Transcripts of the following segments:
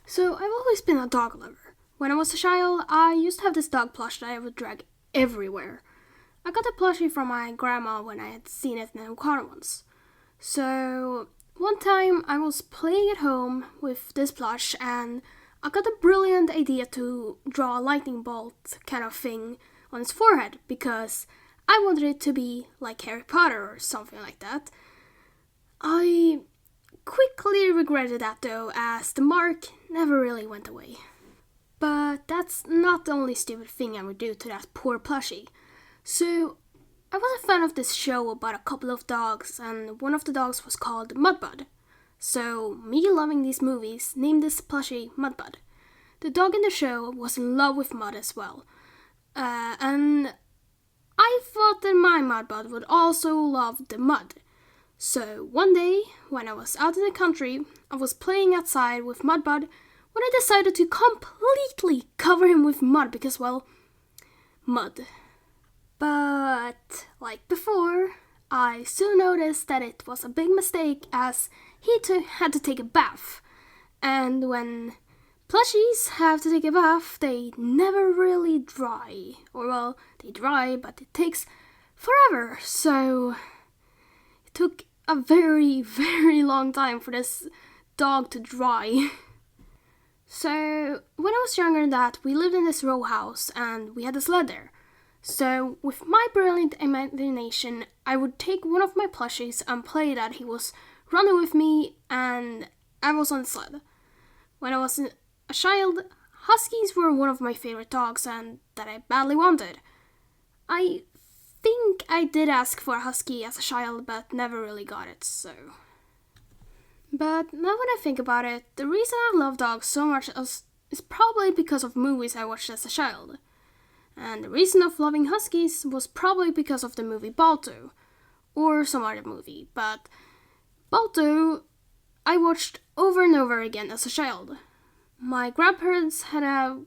So I've always been a dog lover. When I was a child, I used to have this dog plush that I would drag everywhere. I got the plushie from my grandma when I had seen it in a car once. So one time I was playing at home with this plush and I got a brilliant idea to draw a lightning bolt kind of thing on its forehead because I wanted it to be like Harry Potter or something like that. I quickly regretted that though, as the mark never really went away. But that's not the only stupid thing I would do to that poor plushie. So, I was a fan of this show about a couple of dogs, and one of the dogs was called Mudbud. So, me loving these movies named this plushie Mudbud. The dog in the show was in love with mud as well. And I thought that my Mudbud would also love the mud. So one day, when I was out in the country, I was playing outside with Mudbud when I decided to completely cover him with mud because, well, mud. But, like before, I soon noticed that it was a big mistake as he had to take a bath. And when plushies have to take a bath, they never really dry. Or, well, they dry, but it takes forever, so it took a very, very long time for this dog to dry. So, when I was younger than that, we lived in this row house and we had a sled there. So, with my brilliant imagination, I would take one of my plushies and play that he was running with me and I was on the sled. When I was a child, huskies were one of my favorite dogs and that I badly wanted. I think I did ask for a husky as a child, but never really got it, so. But now when I think about it, the reason I love dogs so much is probably because of movies I watched as a child. And the reason of loving huskies was probably because of the movie Balto, or some other movie, but Balto I watched over and over again as a child. My grandparents had a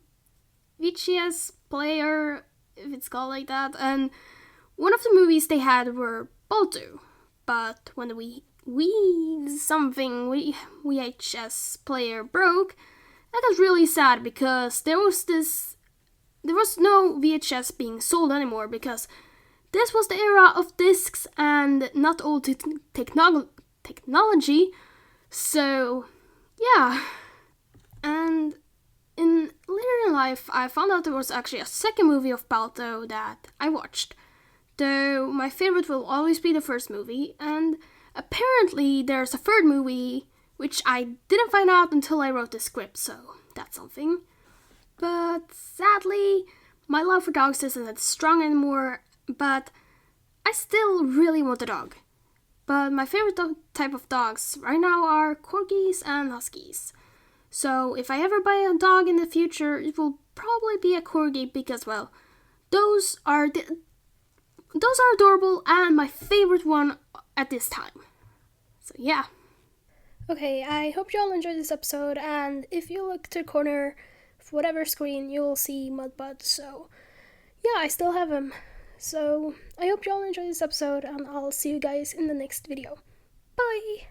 VHS player, if it's called like that, and one of the movies they had were Balto, but when the VHS player broke, that was really sad because there was no VHS being sold anymore because this was the era of discs and not old technology. So, yeah. And later in life, I found out there was actually a second movie of Balto that I watched. Though my favorite will always be the first movie, and apparently there's a third movie, which I didn't find out until I wrote the script, so that's something. But sadly, my love for dogs isn't that strong anymore, but I still really want a dog. But my favorite type of dogs right now are corgis and huskies. So if I ever buy a dog in the future, it will probably be a corgi because, well, those are adorable and my favorite one at this time. So yeah. Okay, I hope you all enjoyed this episode, and if you look to the corner of whatever screen, you will see Mudbud. So yeah, I still have him. So I hope you all enjoyed this episode, and I'll see you guys in the next video. Bye!